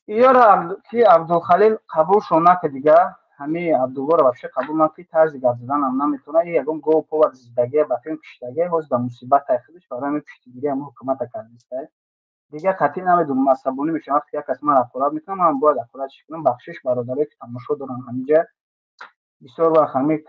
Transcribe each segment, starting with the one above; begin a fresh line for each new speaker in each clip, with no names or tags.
Яра ки Абдулхалил қабулшо накард дига. Ҳамин Абдуллоро вообще қабул накард, тарзи гап заданам наметавонад. Ягон гов повар зиндагия ба филм кшидагия ҳоз ба мусибатаи худаш барои ҳамин пуштигирии ҳамин ҳукумата кардааст. Дига қатъи намедонам асабонӣ мешавам вақте як кас маро ҳақорат мекунад, ман бояд ҳақоратш кунам. Бахшиш бародарое ки тамошо доранд ҳаминҷа, бисёр вақт ҳамин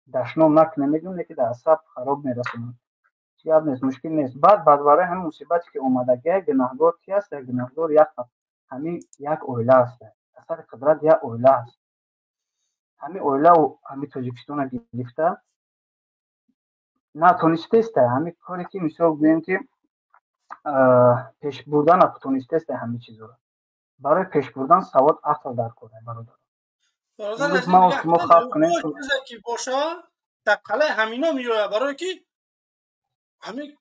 дашном нак намегӯям, леки дар асаб хароб мерасонанд. Гап нест, мушкил нест. Баъд барои ҳамин мусибате ки омадагия, гунаҳгор ки аст? Гунаҳгор ҳамин як оила аст. Асари қудрат як оила аст. ҳамин оилаву ҳамин Тоҷикистона гирифта натонистест ҳамин коре ки мисол гӯем ки пеш бурдан натонистест ҳамин чизоро. برای پیش بردن سواد عقل در کنه برادر.
برادر از این میگه چیزی که باشه تقله همینا میوه برای که همین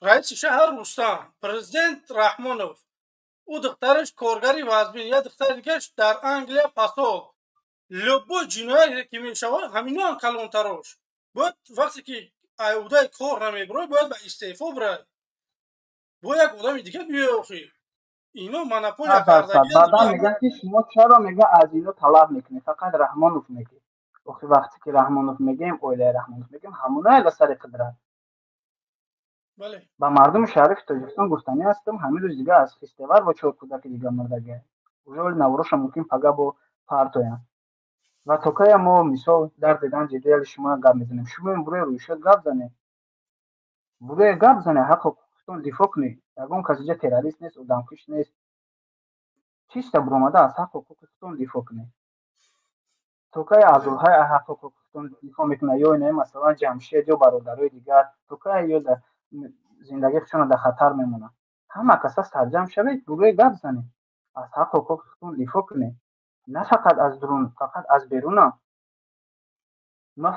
رئیس شهر رستم پرزیدنت رحمانوف او دخترش کارگری وزبین یا دختر دیگهش در انگلیا پاسو لبو جنایی که میشوه همینا هم کلانتراش باید وقتی که ایوده کار نمیبره باید به استعفا بره باید یک آدم دیگه بیایه اخی اینو مناپول کردگی
بعدا میگن که شما چرا میگه از اینو طلب میکنی فقط رحمانوف میگی وقتی که رحمانوف میگیم اوله رحمانوف میگیم همونای لسر قدرت
بله
با مردم شریف تاجیکستان گفتنی هستم همین روز دیگه از فستیوال با چهار کودک دیگه مردگی اونجا نوروش ممکن پگا با پارتویان و توکای ما مثال در دیدن جدیل شما گپ میزنیم شما این بروی رویشت گپ زنه بروی گپ زنه حق دفاع کنی یگون کسی تروریست نیست آدمکش نیست چیست برآمده از حق حقوقتون دفاع کنه توکای عضوهای حق حقوقتون دفاع میکنه یا نه مثلا جمشید یا برادرای دیگر توکای یا زندگی خودشون در خطر میمونه همه کسا سرجم شوید بروی گپ زنه از حق حقوقتون دفاع کنه نه فقط از درون فقط از بیرون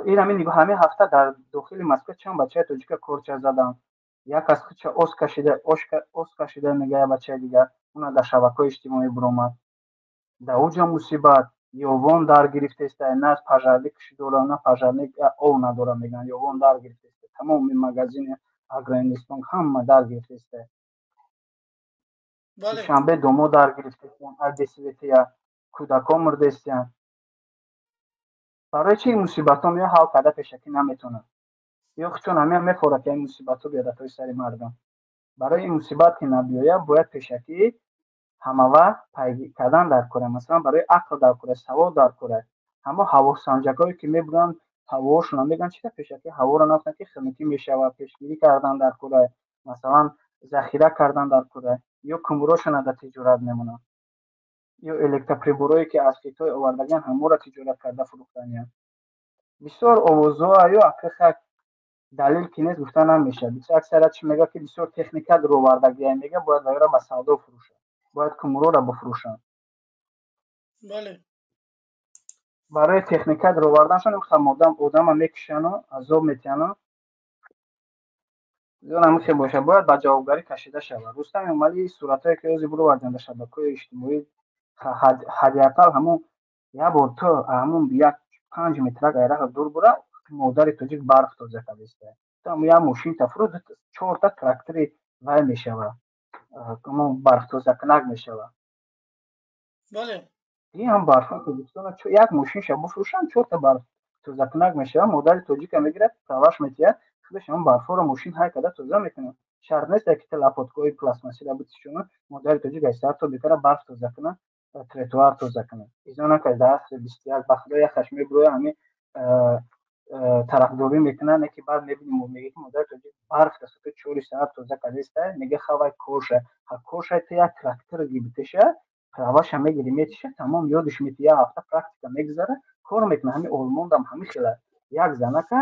این همین هفته در داخل مسکو چند بچه تاجیک کورچه زدن یک از خودش اوس کشیده میگه بچه دیگر اون در شبکه‌های اجتماعی برآمد در اوج مصیبت یوان در گرفته است نه از پژارلیک کشیدولا نه پژارلیک او نداره میگن یوان در گرفته است تمام مگزین اگرانیستان همه در گرفته است
بله
شنبه دومو در گرفته است ادسیتیا کودکان مرده است برای چی مصیبت ها حل کرده پیشکی نمیتونه یا چون همه میخوره که این مصیبت ها بیاد توی سر مردم برای این مصیبت که نبیاید باید پیشکی همه وقت پیگیری کردن در کره مثلا برای عقل در کره سواد در کره همه هوا سنجگایی که میبرن هواشون میگن چیه پیشکی هوا رو نفتن که خمیتی میشود پیشگیری کردن در کره مثلا ذخیره کردن در کره یا کمراشون در تجارت میمونن یا الکتریبورایی که از کیتای آوردگان همه را تجارت کرده فروختن بسیار اوضاع یا حقیقت دلیل که نیست گفتن نمیشه بسیار اکثرات چی میگه که بسیار تکنیکا در آوردگی میگه باید غیره به سودا فروشه باید کمرو را بفروشن
بله
برای تکنیکا در آوردنشون خمودم آدم میکشن و عذاب میتن زیرا میخه باشه باید با جوابگاری کشیده شود رستم امالی صورتایی که روزی برو وردن در شبکه‌های اجتماعی حداقل همون یا بار تو همون بیا 5 متر غیره دور بره مادر توجیک برف تازه کردسته تا یا ماشین تفرود 4 تا تراکتوری وای میشوه همون برف تازه کنک میشوه
بله
این هم برف که دوستان چون یک ماشین شب بفروشن 4 تا برف تازه کنک میشوه مادر توجیک میگیره پاواش میتیه خودش هم برف رو ماشین های کده تازه میکنه شرط نیست که تلافاتگوی پلاستماسی را بتیشونه مادر توجیک ایستاد تو بیکاره برف تازه کنه تریتوار تازه کنه ایزانا که دست 21 بخدا یا خشمی بروی همین طرفداری میکنه نه که بعد میبینیم میگه که مادر توجیک برف دست تو 4 ساعت تازه کردسته میگه خواه کوشه کوشه تو یک تراکتور گیبتشه پاواش هم میگیری میتیشه تمام یادش میتیه هفته پرکتیکا میگذاره کار میکنه همین آلمان هم همین خیلی یک زنه که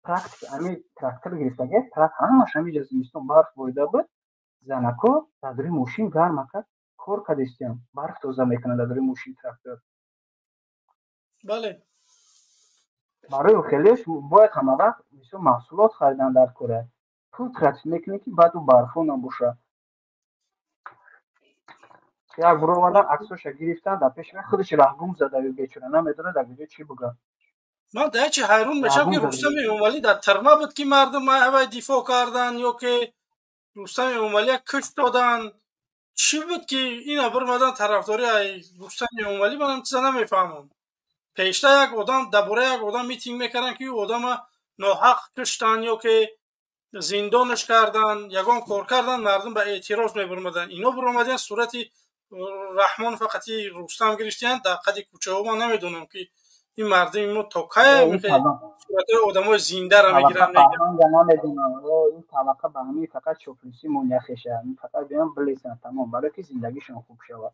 پرکتیک همین تراکتور گرفتگی طرف همش همین زمستون برف بویده بود زنکو در دوری ماشین گرم کرد کار کردستیم برف تازه میکنه در دوری ماشین تراکتور
بله
برای خیلیش باید همه وقت مثل محصولات خریدن در کره پول ترچ میکنه که بعد او برفو نباشه یک برو وردن عکسوش گرفتن در پیش خودش رهگم زده و بیچاره نمیدونه در کجا چی بگه
من در چه حیرون میشم که رستم امالی در ترمه بود که مردم هوای دفاع کردن یا که رستم امالی کش دادن چی بود که اینا برمدن طرفداری ای رستم امالی من چیزا نمیفهمم. پیشتا یک آدم درباره یک آدم میتینگ میکردن که او آدم ناحق کشتن یا که زندانش کردن یگان کار کردن مردم به اعتراض میبرمدن. اینا برمدن صورتی رحمان فقطی رستم گرفتن در قد کوچه ها. من نمیدونم که این مردم اینو تا که میخواد صورت آدمای زنده را میگیرن
این طبقه به همین فقط چوپلیسی منیخشه فقط بیان بلیسن تمام برای که زندگیشون خوب شود.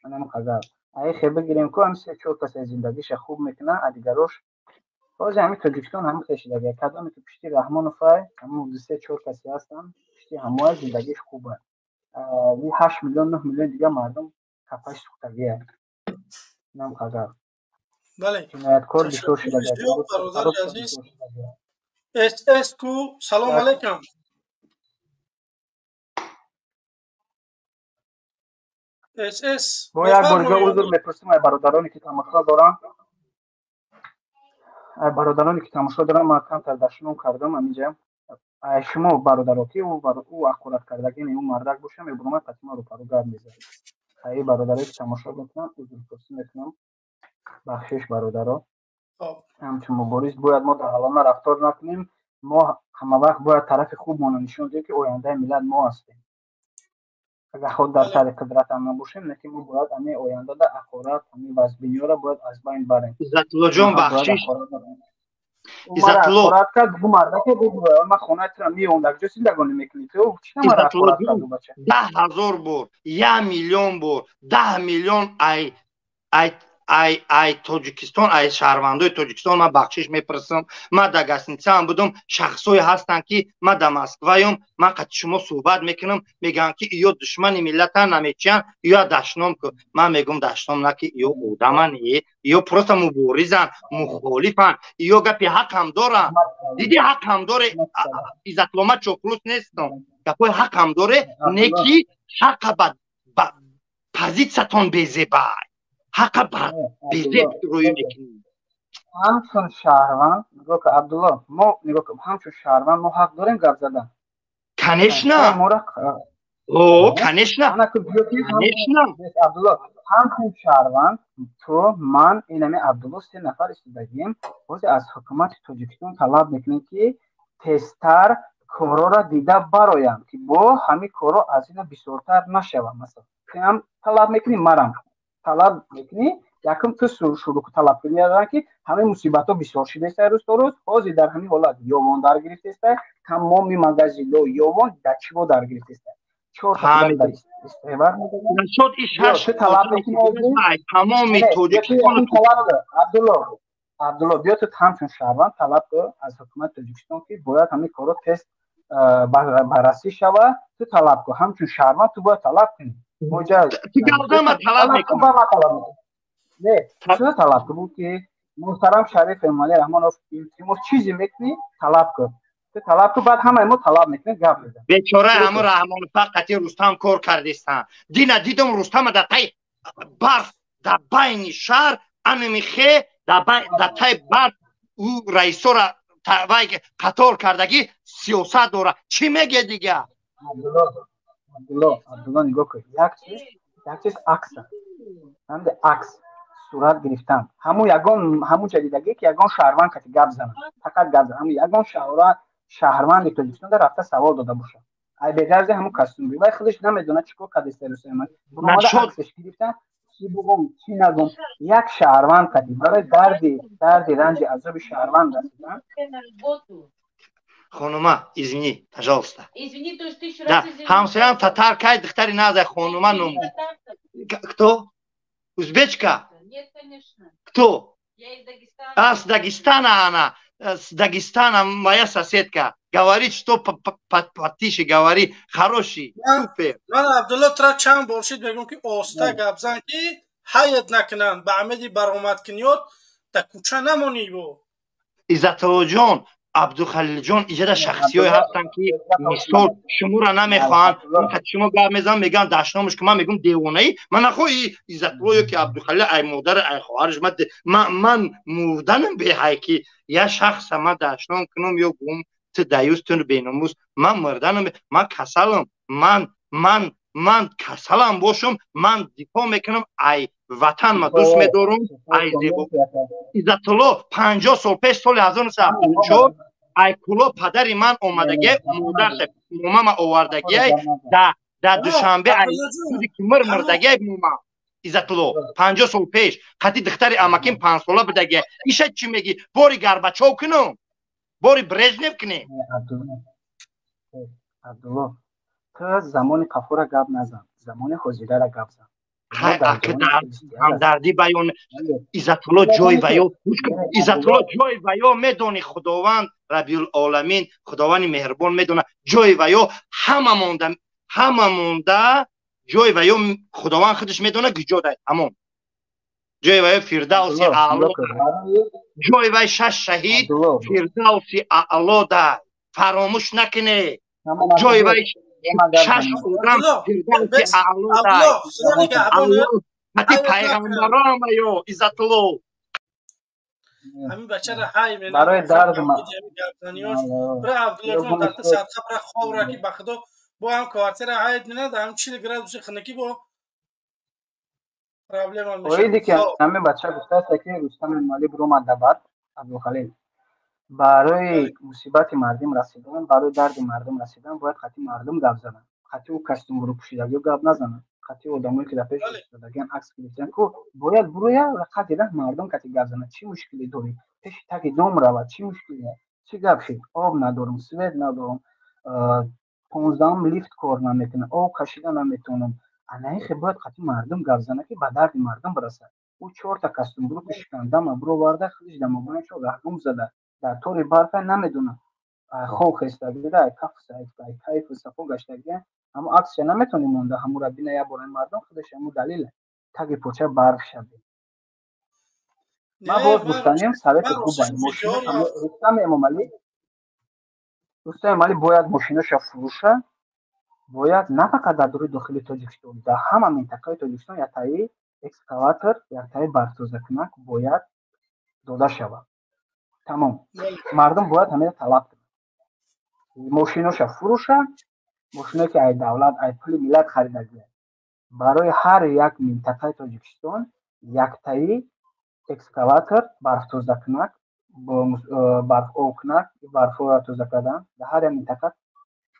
منم خبر اگه خیلی بگیریم که هم سه چهار کس زندگیش خوب میکنن دیگروش باز همین تاجیکستان هم کشیده کدام که پشتی رحمان و فای همون سه چهار کسی هستن پشتی همه زندگیش خوبه. 8 میلیون 9 میلیون دیگه مردم کپاش سوختگیه. نم خبر
بله
جنایتکار بیشتر شده
برادر عزیز. اس کو سلام علیکم. اس
با یک بار دیگه حضور میپرسیم ای برادرانی که تماشا دارن من کم تردشنون کردم اینجا شما برادرها که او اخورت کردگی اون مردک باشه میبرم قسمه رو پرو گرد میزه ای برادرایی که تماشا میکنن حضور پرسی میکنم بخشش برادرها همچون مبارز باید ما در حالانه رفتار نکنیم. ما همه وقت باید طرف خوب مانو نشون دهیم که آینده ملت ما هستیم. اگر خود در سر قدرت هم نباشیم نه که ما باید همه آینده در اخورت همه وزبینی را باید از بین بریم.
عزتالله جان بخشش
عزتالله اخورت کرد بگو مرده که بگو من خونه ترم میوندک جو سیندگانی میکنی تو چی نماره اخورت کرد بچه
10,000 بار 1 میلیون بار 10 میلیون ای تاجیکستان ای شهروندای تاجیکستان من بخشش میپرسم. من در گستنیڅه هم بودم شخصای هستن که من در مسکویم من قد شما صحبت میکنم میگن که یا دشمن ملت نمیچن یا دشنام که من میگم دشنام نه که یا آدمن یا پروسا مبارزن مخالفن یا گپی حق هم دارن. دیدی حق هم داره عزتالله چوپلوس نیستم گپای حق هم داره نکی حق بد پازیتساتون بیزیبای حق بیزید روی میکنیم.
همچون شهروند نگاه که عبدالله ما نگاه که همچون شهروند ما حق داریم گپ زدن.
کنشنا کنشنا
عبدالله همچون شهروند تو من اینمی عبدالله 3 نفر استودگیم باز از حکومت تاجیکستان طلب میکنیم که تستر کارا را دیده برایم که با همین کارا از این بسیارتر نشوم. مثلا هم طلب میکنیم مرم طلب میکنی یکم تو شروع طلب کنی که همه مصیبت ها بسیار شده است روز تا روز حاضر در همین حالت یوان در گرفته است تمامی مگزیلو یوان دچو در گرفته است 4 تا در استعمار میکنه
شد ایش
طلب میکنی
تمامی تاجیکستان
عبدالله بیا تو همچون شهروند طلب کن از حکومت تاجیکستان که باید همین کارا تست بررسی شود. تو طلب کن همچون شهروند تو باید طلب کنی مجاز
تو گردم طلب میکنم
نه چرا طلب کنی که محترم شریف امالی رحمانوف تیمور چیزی میکنی طلب کن تو طلب کن بعد همه ما طلب میکنی گپ بزن.
بیچاره همون رحمان فقط رستم کار کردستن دیدم رستم در تای برف در بین شهر انمیخه در تای برف او رئیسا را قطار کردگی سیاست داره چی میگه دیگه؟
عبدالله نگاه کن یک چیز عکس هم عکس صورت گرفتن همون جدیدگی که یگان شهروند که گپ زنن فقط گپ زنن همون یگان شهروند تاجیکستان در رفته سوال داده باشه ای بگرزه همون کاستوم ولی خودش نمیدونه چیکار کرده استرس من عکسش گرفتن چی بگم چی نگم یک شهروند که برای درد رنج عذاب شهروند رسیدن.
خانوما извини пожалуйста да همساям татар кай духтари наза ханума ном кто узбечка нет конечно кто я из Дагестана с Дагестана она с Дагестана моя соседка говорит что потише говори хороший супер
من عبدالله ترا چند باشید میگم که اوستا گابزن که حیات نکنن به عمدی برآمد کنیات در کوچه نمونی بو
عزتالله جان عبدالخلیل جان ایجاد شخصی های هستن که مثال شما را نمیخواهند اینکه شما گپ میزنن میگن دشنامش که من میگم دیوانه ای من نخواهی عزتالله که عبدالخلیل ای مادر ای خواهرش من مردنم به هایی که یا شخص من دشنام کنم یا گم تو دیوستون بیناموز من مردنم من کسلم من من کسلم باشم من دفاع میکنم ای وطن ما دوست میدارم ای زیبا عزت الله 50 سال پیش سال 1974 ای کلا پدر من اومدگی مادر ماما آوردگی در دوشنبه ای روزی که مردگی ماما عزت الله 50 سال پیش قطی دختر امکیم 5 ساله بودگی ایشه چی میگی باری گربچاو کنم باری برژنف کنیم
عبدالله تو زمان قفور گپ نزن زمان حجیره را گپ زن
همدردی بیان عزت الله جای ویا عزت الله جای ویا میدونی خداوند رب العالمین خداوند مهربان میدونه جای ویا همه مونده جای ویا خداوند خودش میدونه کجا ده همون جای ویا فردوس اعلی جای ویا 6 شهید فردوس اعلی ده فراموش نکنه جای ویا 6 آدم فردوس اعلی ده حتی پیغمبران یا عزت الله
همین بچه را های می
برای درد ما
برای عبدالله جان در تا ساعت خبر خواب را که بخدا با هم کوارتر های میند هم 40 گرادوس خنکی با پرابلم میشه
اویدی که همین بچه گفته که رستم مالی برو مدبر عبدالخلیل برای مصیبت مردم رسیدن برای درد مردم رسیدن باید خطی مردم گپ زنن خطی او کاستوم رو پوشیدگی گپ نزنن خطی آدمایی که در پیش ایستادگان عکس گرفتن کو باید برویا رقت ده مردم کتی گپ زنن چی مشکلی داری پیش تک دوم رود چی مشکلی چی گپ شد آب ندارم سوید ندارم 15 لیفت کار نمیکنه آب کشیدن نمیتونم انایخ باید خطی مردم گپ زنن که به درد مردم برسه او 4 تا کاستوم رو پوشیدن دم برو وارده خودش دم بونشو رحم زده در طور برفه نمیدونم خوب خستگی ده کف سایت کیف صفو گشتگی اما عکس نمیتونی مونده همو را بینه یا برای مردم خودش همو دلیله تگی پوچه برف شده ما باز گفتنیم سرت خوب باید ماشین رستم امالی باید ماشینش فروشه باید نه فقط در دوری داخل تاجیکستان در همه منطقه تاجیکستان یا تایی اکسکاواتر یا تایی برف‌توزکنک باید داده شود تمام مردم باید همه طلب کنند ماشیناش فروشه ماشینایی که ای دولت ای پول ملت خریدگی برای هر یک منطقه تاجیکستان یک تایی اکسکاواتر برف‌توزکنک برف اوکنک برف توزه کردن در هر منطقه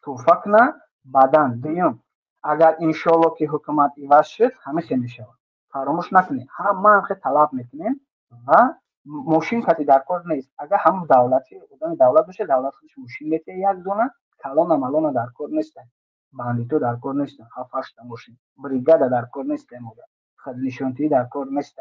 توفه کنه بعدن دیگه اگر انشالله که حکومت عوض شد همه خیلی میشه فراموش نکنید همه خیلی طلب میکنیم و ماشین کتی در کار نیست اگر هم دولتی بودن دولت بشه دولت خودش ماشین میته یک دونه کلان ملان در کار نیستن بندیتو در کار نیستن 7 8 ماشین بریگاد در کار نیستن خود نشانتی در کار نیستن